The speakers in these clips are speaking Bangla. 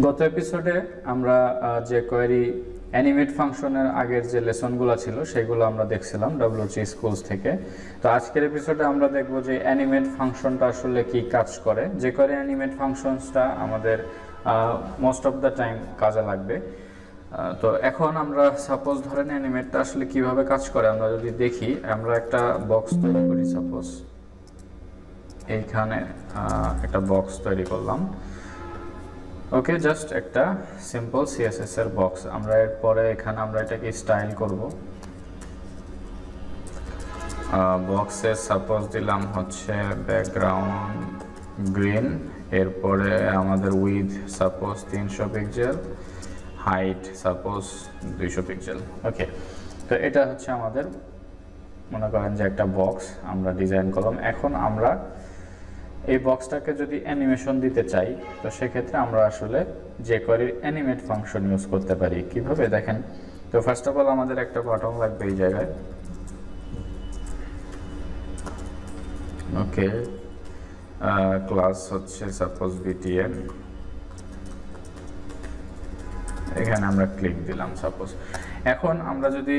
গত এপিসোডে আমরা যে কোয়েরি অ্যানিমেট ফাংশনের আগের যে লেসনগুলো ছিল সেগুলো আমরা দেখছিলাম ডব্লিউজি স্কুলস থেকে। তো আজকের এপিসোডে আমরা দেখব যে অ্যানিমেট ফাংশনটা আসলে কি কাজ করে। যে কোয়েরি অ্যানিমেট ফাংশনসটা আমাদের মোস্ট অফ দ্য টাইম কাজে লাগবে। তো এখন আমরা সাপোজ ধরেন অ্যানিমেটটা আসলে কিভাবে কাজ করে আমরা যদি দেখি, আমরা একটা বক্স তৈরি করি। সাপোজ এইখানে একটা বক্স তৈরি করলাম। ওকে, জাস্ট একটা সিম্পল সিএসএস এর বক্স। আমরা এরপরে এখানে আমরা এটাকে স্টাইল করব। বক্সে সাপোজ দিলাম হচ্ছে ব্যাকগ্রাউন্ড গ্রিন, এরপরে আমাদের with suppose 300 pixel, height suppose 200 pixel. Okay, তো এটা হচ্ছে আমাদের মনে করেন যে একটা বক্স আমরা ডিজাইন করলাম। এখন আমরা এই বক্সটাকে যদি অ্যানিমেশন দিতে চাই তো সেক্ষেত্রে আমরা আসলে jQuery অ্যানিমেট ফাংশন ইউজ করতে পারি। কিভাবে দেখেন, তো ফার্স্ট অফ অল আমাদের একটা বাটন লাগবে এই জায়গায়। ওকে, ক্লাস হচ্ছে সাপোজ btn, এখানে আমরা ক্লিক দিলাম সাপোজ। এখন আমরা যদি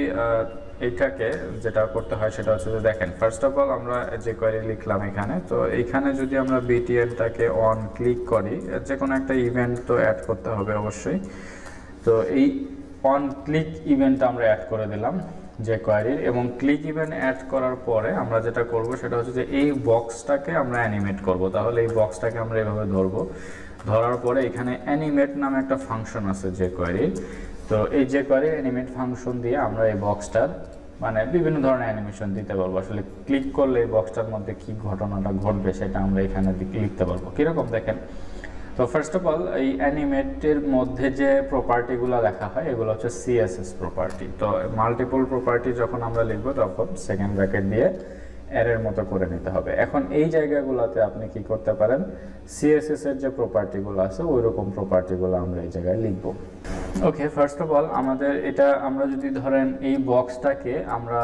এইটাকে যেটা করতে হয় সেটা হচ্ছে যে দেখেন, ফার্স্ট অফ অল আমরা যে কোয়েরি লিখলাম এখানে, তো এইখানে যদি আমরা btn-টাকে অন ক্লিক করি, যে কোনো একটা ইভেন্ট তো অ্যাড করতে হবে অবশ্যই। তো এই অন ক্লিক ইভেন্টটা আমরা অ্যাড করে দিলাম যে কোয়েরির, এবং ক্লিক ইভেন্ট অ্যাড করার পরে আমরা যেটা করব সেটা হচ্ছে যে এই বক্সটাকে আমরা অ্যানিমেট করব। তাহলে এই বক্সটাকে আমরা এভাবে ধরবো, ধরার পরে এখানে অ্যানিমেট নামে একটা ফাংশন আছে যে কোয়েরির। তো এই যে কোয়েরি অ্যানিমেট ফাংশন দিয়ে আমরা এই বক্সটার মানে বিভিন্ন ধরনের অ্যানিমেশন দিতে পারবো। আসলে ক্লিক করলে এই বক্সটার মধ্যে কি ঘটনাটা ঘটবে সেটা আমরা এখানে লিখতে পারবো। কীরকম দেখেন, তো ফার্স্ট অফ অল এই অ্যানিমেটের মধ্যে যে প্রপার্টিগুলো লেখা হয় এগুলো হচ্ছে সিএসএস প্রপার্টি। তো মাল্টিপল প্রপার্টি যখন আমরা লিখবো তখন সেকেন্ড ব্র্যাকেট দিয়ে এর মতো করে নিতে হবে। এখন এই জায়গাগুলোতে আপনি কি করতে পারেন, সিএসএস এর যে প্রপার্টিগুলো আছে ওই রকম প্রপার্টিগুলো আমরা এই জায়গায় লিখবো। ওকে, ফার্স্ট অফ অল আমাদের এটা আমরা যদি ধরেন এই বক্সটাকে আমরা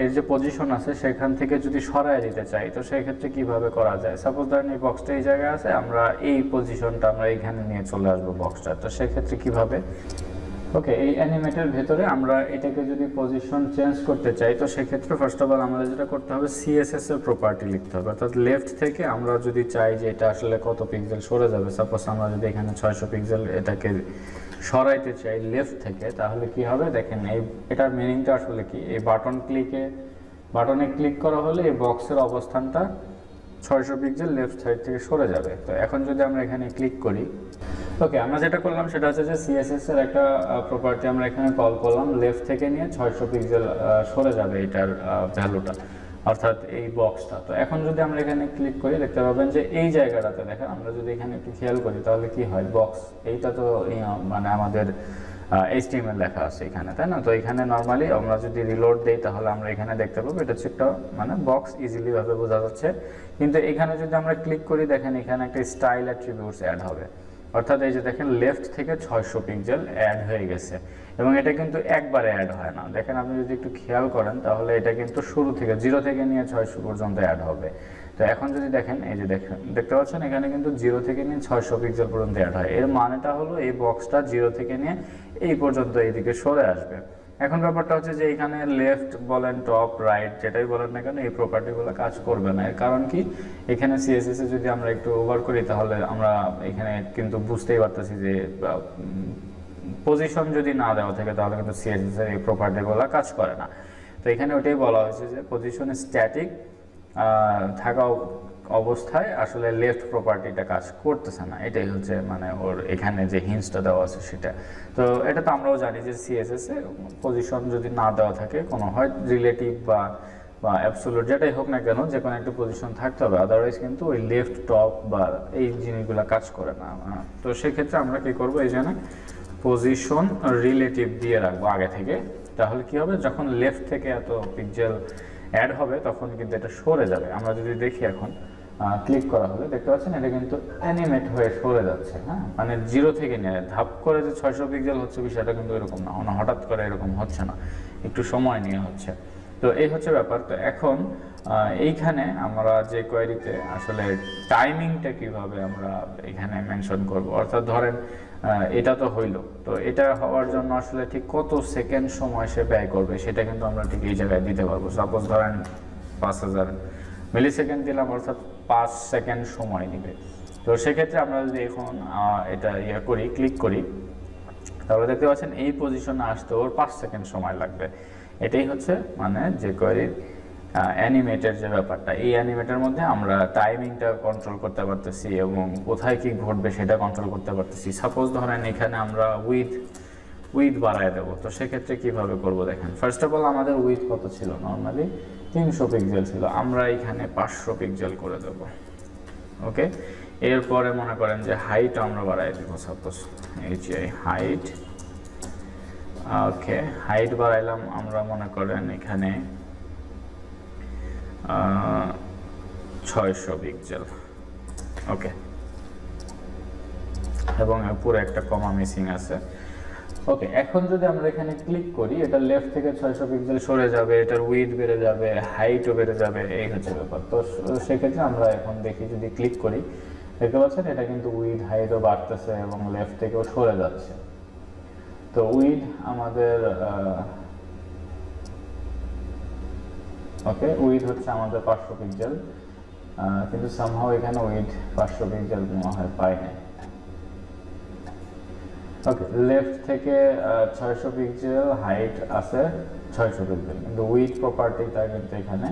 এর যে পজিশন আছে সেখান থেকে যদি সরায় দিতে চাই তো সেই ক্ষেত্রে কিভাবে করা যায়। সাপোজ ধরেন এই বক্সটা এই জায়গায় আছে, আমরা এই পজিশনটা আমরা এইখানে নিয়ে চলে আসবো বক্সটা, তো সেক্ষেত্রে কিভাবে। ওকে, এই অ্যানিমেটের ভেতরে আমরা এটাকে যদি পজিশন চেঞ্জ করতে চাই তো সেক্ষেত্রে ফার্স্ট অফ অল আমাদের যেটা করতে হবে সিএসএস এর প্রপার্টি লিখতে হবে। অর্থাৎ লেফট থেকে আমরা যদি চাই যে এটা আসলে কত পিক্সেল সরে যাবে, সাপোজ আমরা যদি এখানে 600 পিক্সেল এটাকে সরাইতে চাই লেফট থেকে, তাহলে কি হবে দেখেন, এই এটার মিনিংটা আসলে কি, এই বাটনে ক্লিক করা হলে এই বক্সের অবস্থানটা 600 পিক্সেল লেফট সাইড থেকে সরে যাবে। তো এখন যদি আমরা এখানে ক্লিক করি, ওকে, আমরা যেটা করলাম সেটা হচ্ছে যে সিএসএস এর একটা প্রপার্টি আমরা এখানে কল করলাম, লেফট থেকে নিয়ে 600 পিক্সেল সরে যাবে এটার ভ্যালুটা, অর্থাৎ এই বক্সটা। তো এখন যদি আমরা এখানে ক্লিক করি দেখতে পাবেন যে এই জায়গাটাতে দেখেন, আমরা যদি এখানে একটু খেয়াল করি তাহলে কি হয়, বক্স এইটা তো মানে আমাদের HTML লেখা আছে এখানে, তাই না। তো এখানে নর্মালি আমরা যদি রিলোড দেই তাহলে আমরা এখানে দেখতে পাবো এটা হচ্ছে একটা মানে বক্স, ইজিলি ভাবে বোঝা যাচ্ছে। কিন্তু এখানে যদি আমরা ক্লিক করি দেখেন এখানে একটা স্টাইল অ্যাট্রিবিউটস অ্যাড হবে, অর্থাৎ এই যে দেখেন লেফট থেকে 600 পিক্সেল অ্যাড হয়ে গেছে, এবং এটা কিন্তু একবারে অ্যাড হয় না। দেখেন আপনি যদি একটু খেয়াল করেন তাহলে এটা কিন্তু শুরু থেকে 0 থেকে নিয়ে 600 পর্যন্ত অ্যাড হবে। তো এখন যদি দেখেন এই যে দেখতে পাচ্ছেন এখানে কিন্তু 0 থেকে নিয়ে 600 পিক্সেল পর্যন্ত অ্যাড হয়। এর মানেটা হলো এই বক্সটা 0 থেকে নিয়ে এই পর্যন্ত এইদিকে সরে আসবে। এখন ব্যাপারটা হচ্ছে যে এখানে লেফট বলেন টপ রাইট যেটাই বলেন না কেন এই প্রপার্টিগুলো কাজ করবে না। এর কারণ কি, এখানে সিএসএস এ যদি আমরা একটু ওভার করি তাহলে আমরা এখানে কিন্তু বুঝতেই পারতেছি যে পজিশন যদি না দেওয়া থাকে তাহলে কিন্তু সিএসএস এর এই প্রপার্টিগুলো কাজ করে না। তো এখানে ওটাই বলা হয়েছে যে পজিশন স্ট্যাটিক থাকা অবস্থায় আসলে লেফট প্রপার্টিটা কাজ করতেছে না, এটাই হচ্ছে মানে ওর এখানে যে হিন্টসটা দেওয়া আছে সেটা। তো এটা তো আমরাও জানি যে সিএসএস এ পজিশন যদি না দেওয়া থাকে কোনো হয় রিলেটিভ বা অ্যাবসোলুট যেটাই হোক না কেন যে কোনো একটা পজিশন থাকতে হবে, আদারওয়াইজ কিন্তু ওই লেফট টপ বা এই জিনিসগুলো কাজ করে না। তো সেক্ষেত্রে আমরা কি করবো, এই জন্য পজিশন রিলেটিভ দিয়ে রাখবো আগে থেকে, তাহলে কি হবে যখন লেফট থেকে এত পিক্সেল অ্যাড হবে তখন কিন্তু এটা সরে যাবে। আমরা যদি দেখি এখন ক্লিক করা হলে দেখতে পাচ্ছেন এটা কিন্তু অ্যানিমেট হয়ে সরে যাচ্ছে। হ্যাঁ, মানে 0 থেকে নিয়ে ধাপ করে যে 600 পিক্সেল হচ্ছে বিষয়টা কিন্তু এরকম না, হঠাৎ করে এরকম হচ্ছে না, একটু সময় নিয়ে হচ্ছে। তো এই হচ্ছে ব্যাপার। তো এখন এইখানে আমরা যে কোয়েরিতে আসলে টাইমিংটা কিভাবে আমরা এখানে মেনশন করব, অর্থাৎ ধরেন এটা তো হইলো। তো এটা হওয়ার জন্য আসলে ঠিক কত সেকেন্ড সময় সে ব্যয় করবে সেটা কিন্তু আমরা ঠিক এই জায়গায় দিতে পারবো। সাপোজ ধরেন 5000 মিলি সেকেন্ড দিলাম, অর্থাৎ 5 সেকেন্ড সময় নেবে। তো সেক্ষেত্রে আমরা যদি এখন এটা করি, ক্লিক করি, তাহলে দেখতে পাচ্ছেন এই পজিশনে আসতে ওর 5 সেকেন্ড সময় লাগবে। এটাই হচ্ছে মানে যে কোয়েরির অ্যানিমেটের যে ব্যাপারটা। এই অ্যানিমেটের মধ্যে আমরা টাইমিংটা কন্ট্রোল করতে পারতেছি এবং কোথায় কি ঘটবে সেটা কন্ট্রোল করতে পারতেছি। সাপোজ ধরেন এখানে আমরা উইথ বাড়ায় দেবো, তো সেক্ষেত্রে কিভাবে করব দেখেন। ফার্স্ট অফ অল আমাদের উইথ কত ছিল, নর্মালি 300 পিক্সেল ছিল, আমরা এখানে 500 পিক্সেল করে দেব। ওকে, এরপরে মনে করেন যে হাইট আমরা বাড়াই দেব, সাপোজ হাইট। ওকে, হাইট বাড়াইলাম আমরা মনে করেন এখানে 600 পিক্সেল। ওকে, এবং পুরো একটা কমা মিসিং আছে। ওকে, এখন যদি আমরা এখানে ক্লিক করি, এটা লেফট থেকে 600 পিক্সেল সরে যাবে, এটার উইথ বেড়ে যাবে, হাইটও বেড়ে যাবে, এই হচ্ছে ব্যাপার। তো সেক্ষেত্রে আমরা এখন দেখি, যদি ক্লিক করি দেখতে পাচ্ছেন এটা কিন্তু উইথ হাইটও বাড়তেছে এবং লেফট থেকেও সরে যাচ্ছে। তো উইথ আমাদের ওকে, উইথ হচ্ছে আমাদের 500 পিক্সেল, কিন্তু সামহাও এখানে উইথ 500 পিক্সেল মনে হয় পাই নাই। ওকে, লেফট থেকে 600 পিক্সেল, হাইট আছে 600 পিক্সেল, কিন্তু উইথ প্রপার্টিটা কিন্তু এখানে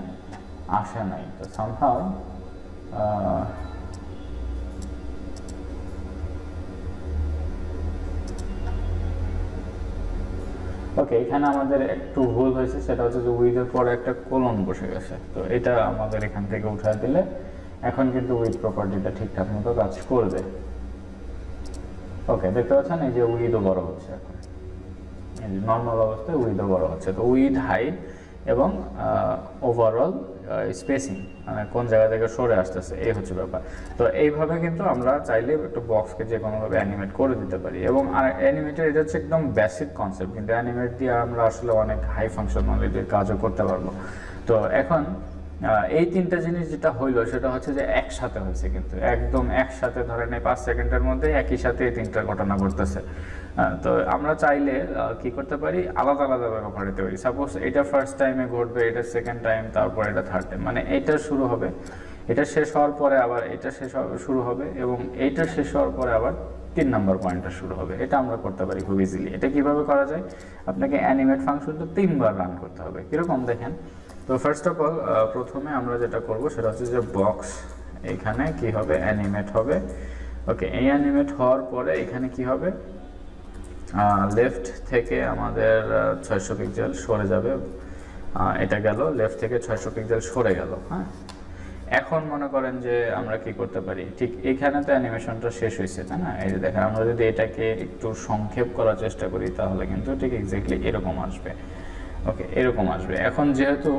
আসে নাই। তো সামহাও ওকে, এখানে আমাদের একটু ভুল হয়েছে, সেটা হচ্ছে যে উইথের পরে একটা কোলন বসে গেছে। তো এটা আমাদের এখান থেকে উঠায় দিলে এখন কিন্তু উইথ প্রপার্টিটা ঠিকঠাক মতো কাজ করবে। ওকে, দেখতে পাচ্ছেন এই যে উইথও বড় হচ্ছে, এখন এই যে নর্মাল অবস্থায় উইথও বড় হচ্ছে। তো উইথ, হাইট এবং ওভারঅল স্পেসিং, মানে কোন জায়গা থেকে সরে আসতেছে, এই হচ্ছে ব্যাপার। তো এইভাবে কিন্তু আমরা চাইলে একটা বক্সকে যে কোনোভাবে অ্যানিমেট করে দিতে পারি। এবং আর অ্যানিমেটের এটা হচ্ছে একদম বেসিক কনসেপ্ট, কিন্তু অ্যানিমেট দিয়ে আমরা আসলে অনেক হাই ফাংশনালিটির কাজও করতে পারবো। তো এখন এই তিনটা জিনিস যেটা হইলো সেটা হচ্ছে যে একসাথে হয়েছে, কিন্তু একদম একসাথে ধরেন এই 5 সেকেন্ডের মধ্যে একই সাথে এই তিনটা ঘটনা ঘটতেছে। তো আমরা চাইলে কি করতে পারি, আলাদা আলাদাভাবে ঘটাতে পারি। সাপোজ এটা ফার্স্ট টাইমে ঘটবে, এটা সেকেন্ড টাইম, তারপর এটা থার্ড টাইম, মানে এটা শুরু হবে, এটা শেষ হওয়ার পরে আবার এটা শুরু হবে, এবং এইটা শেষ হওয়ার পরে আবার 3 নম্বর পয়েন্টটা শুরু হবে। এটা আমরা করতে পারি খুব ইজিলি। এটা কিভাবে করা যায়, আপনাকে অ্যানিমেট ফাংশনটা 3 বার রান করতে হবে। কিরকম দেখেন, তো ফার্স্ট অফ অল প্রথমে আমরা যেটা করব সেটা হচ্ছে যে বক্স, এখানে কি হবে, অ্যানিমেট হবে। ওকে, এই অ্যানিমেট হওয়ার পরে এখানে কি হবে, লেফট থেকে আমাদের 600 পিক্সেল সরে যাবে, এটা গেল লেফট থেকে 600 পিক্সেল সরে গেল। হ্যাঁ, এখন মনে করেন যে আমরা কি করতে পারি, ঠিক এখানে তো অ্যানিমেশনটা শেষ হয়েছে, তাই না? এই যে দেখেন, আমরা যদি এটাকে একটু সংক্ষেপ করার চেষ্টা করি তাহলে কিন্তু ঠিক এক্স্যাক্টলি এরকম আসবে। ওকে, এরকম আসবে। এখন যেহেতু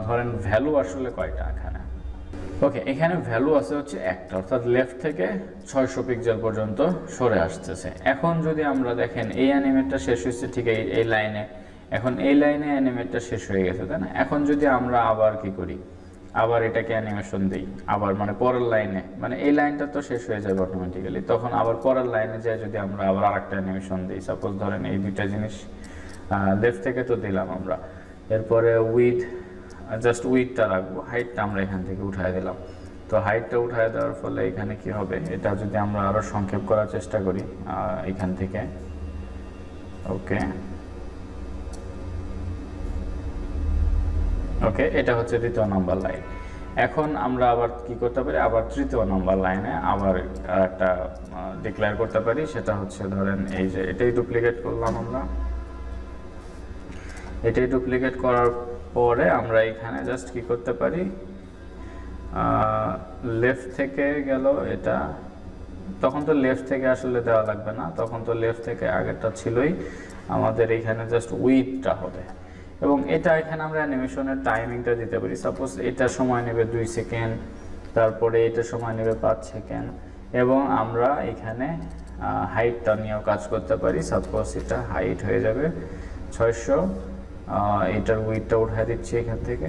ধরেন ভ্যালু আসলে কয়টা এখানে, ওকে, এখানে ভ্যালু আছে হচ্ছে একটা, অর্থাৎ লেফট থেকে 600 পিক্সেল পর্যন্ত সরে আসতেছে। এখন যদি আমরা দেখেন এই অ্যানিমেটটা শেষ হয়েছে ঠিক এই লাইনে, এখন এই লাইনে অ্যানিমেটটা শেষ হয়ে গেছে, তাই না? এখন যদি আমরা আবার কি করি, আবার এটাকে অ্যানিমেশন দিই, আবার মানে পরের লাইনে, মানে এই লাইনটা তো শেষ হয়ে যাবে অটোমেটিক্যালি, তখন আবার পরের লাইনে যায় যদি আমরা আবার আরেকটা অ্যানিমেশন দিই, সাপোজ ধরেন এই দুইটা জিনিস লেফট থেকে তো দিলাম আমরা, এরপরে উইথ, জাস্ট উইথটা রাখবো, হাইটটা আমরা এখান থেকে উঠায় দিলাম। তো হাইটটা উঠায় দেওয়ার ফলে এখানে কি হবে, এটা যদি আমরা আরও সংক্ষেপ করার চেষ্টা করি এখান থেকে, ওকে ওকে, এটা হচ্ছে দ্বিতীয় নম্বর লাইন। এখন আমরা আবার কি করতে পারি, আবার তৃতীয় নম্বর লাইনে আবার একটা ডিক্লেয়ার করতে পারি, সেটা হচ্ছে ধরেন এই যে এটাই ডুপ্লিকেট করলাম আমরা, এটাই ডুপ্লিকেট করার পরে আমরা এখানে জাস্ট কি করতে পারি, লেফট থেকে গেল এটা, তখন তো লেফট থেকে আসলে দেওয়া লাগবে না, তখন তো লেফট থেকে আগেরটা ছিলই, আমাদের এখানে জাস্ট উইথটা হবে। এবং এটা এখানে আমরা অ্যানিমেশনের টাইমিংটা দিতে পারি, সাপোজ এটা সময় নেবে 2 সেকেন্ড, তারপরে এটা সময় নেবে 5 সেকেন্ড, এবং আমরা এখানে হাইটটা নিয়েও কাজ করতে পারি। সাপোজ এটা হাইট হয়ে যাবে 600, এটার উইথটা উঠায় দিচ্ছি এখান থেকে,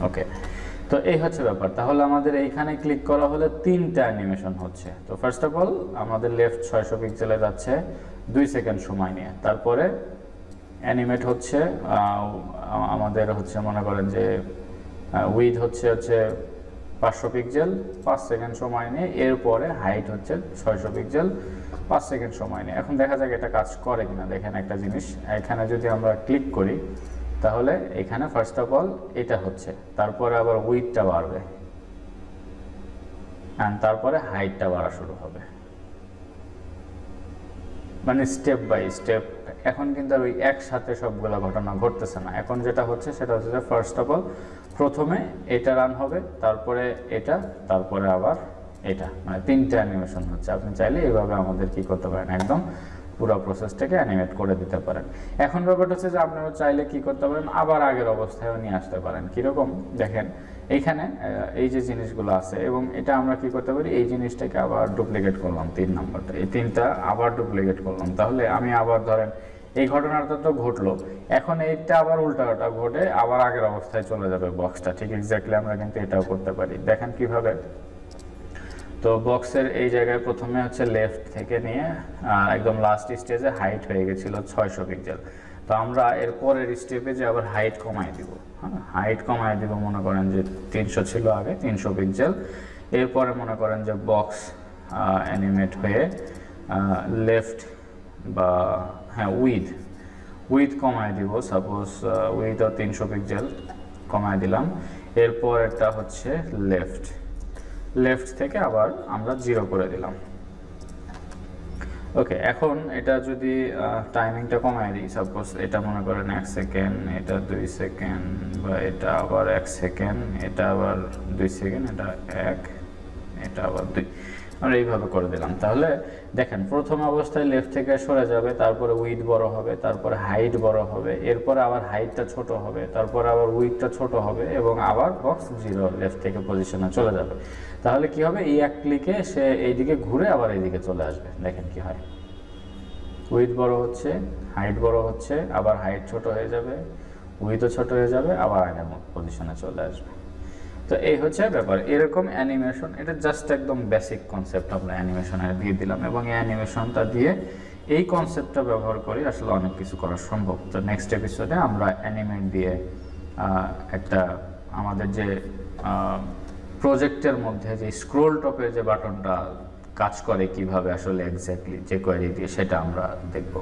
ওকে। তো এই হচ্ছে ব্যাপার। তাহলে আমাদের এইখানে ক্লিক করা হলে 3টা অ্যানিমেশন হচ্ছে। তো ফার্স্ট অফ অল আমাদের লেফট 600 পিক্সেলে যাচ্ছে 2 সেকেন্ড সময় নিয়ে, তারপরে অ্যানিমেট হচ্ছে আমাদের হচ্ছে মনে করেন যে উইথ হচ্ছে 500 পিক্সেল 5 সেকেন্ড সময় নিয়ে, এরপরে হাইট হচ্ছে 600 পিক্সেল 5 সেকেন্ড সময় নিয়ে। এখন দেখা যাক এটা কাজ করে কিনা। দেখেন একটা জিনিস, এখানে যদি আমরা ক্লিক করি তাহলে এখানে ফার্স্ট অফ অল এটা হচ্ছে, তারপরে আবার উইথটা বাড়বে অ্যান্ড তারপরে হাইটটা বাড়া শুরু হবে, মানে স্টেপ বাই স্টেপ। এখন কিন্তু আর ওই একসাথে সবগুলো ঘটনা ঘটতেছে না। এখন যেটা হচ্ছে সেটা হচ্ছে যে ফার্স্ট অফ অল প্রথমে এটা রান হবে, তারপরে এটা, তারপরে আবার এটা, মানে 3টা অ্যানিমেশন হচ্ছে। আপনি চাইলে এইভাবে আমাদের কি করতে পারেন, একদম পুরো প্রসেসটাকে অ্যানিমেট করে দিতে পারেন। এখন ব্যাপারটা হচ্ছে যে আপনারা চাইলে কি করতে পারেন, আবার আগের অবস্থায়ও নিয়ে আসতে পারেন। কীরকম দেখেন, এইখানে এই যে জিনিসগুলো আছে, এবং এটা আমরা কি করতে পারি, এই জিনিসটাকে আবার ডুপ্লিকেট করলাম, 3 নাম্বারটা, এই 3টা আবার ডুপ্লিকেট করলাম। তাহলে আমি আবার ধরেন এই ঘটনাটা তো ঘটলো, এখন এইটা আবার উল্টাটা ঘটে আবার আগের অবস্থায় চলে যাবে বক্সটা। ঠিক এক্স্যাক্টলি আমরা কিন্তু এটাও করতে পারি। দেখেন কিভাবে। তো বক্সের এই জায়গায় প্রথমে হচ্ছে লেফট থেকে নিয়ে একদম লাস্ট স্টেজে হাইট হয়ে গেছিল 600 পিক্সেল। তো আমরা এর পরের স্টেপে যে আবার হাইট কমাই দিব, হ্যাঁ হাইট কমাই দিব, মনে করেন যে 300 ছিল আগে, 300 পিক্সেল। এরপরে মনে করেন যে বক্স অ্যানিমেট হয়ে লেফট বা হ্যাঁ উইথ কমাই দিব, সাপোজ উইথও 300 পিক্সেল কমাই দিলাম। এরপর এটা হচ্ছে লেফট থেকে আবার আমরা 0 করে দিলাম। ওকে, এখন এটা যদি টাইমিংটা কমায় দিই, সাপোজ এটা মনে করেন 1 সেকেন্ড, এটা 2 সেকেন্ড, বা এটা আবার 1 সেকেন্ড, এটা আবার 2 সেকেন্ড, এটা 1, এটা আবার 2, আমরা এইভাবে করে দিলাম। তাহলে দেখেন প্রথম অবস্থায় লেফট থেকে সরে যাবে, তারপরে উইথ বড় হবে, তারপরে হাইট বড় হবে, এরপরে আবার হাইটটা ছোট হবে, তারপরে আবার উইথটা ছোট হবে, এবং আবার বক্স 0 লেফট থেকে পজিশনে চলে যাবে। তাহলে কি হবে, এই এক ক্লিকে সে এইদিকে ঘুরে আবার এইদিকে চলে আসবে। দেখেন কি হয়, উইথ বড় হচ্ছে, হাইট বড় হচ্ছে, আবার হাইট ছোট হয়ে যাবে, উইথও ছোট হয়ে যাবে, আবার আগের পজিশনে চলে আসবে। তো এই হচ্ছে ব্যাপার। এরকম অ্যানিমেশন, এটা জাস্ট একদম বেসিক কনসেপ্ট আমরা অ্যানিমেশনে দিয়ে দিলাম, এবং এই অ্যানিমেশনটা দিয়ে এই কনসেপ্টটা ব্যবহার করে আসলে অনেক কিছু করা সম্ভব। তো নেক্সট এপিসোডে আমরা অ্যানিমেট দিয়ে একটা আমাদের যে প্রজেক্টের মধ্যে যে স্ক্রোল টপের যে বাটনটা কাজ করে কিভাবে আসলে এক্স্যাক্টলি যে কোয়েরি দিয়ে, সেটা আমরা দেখব।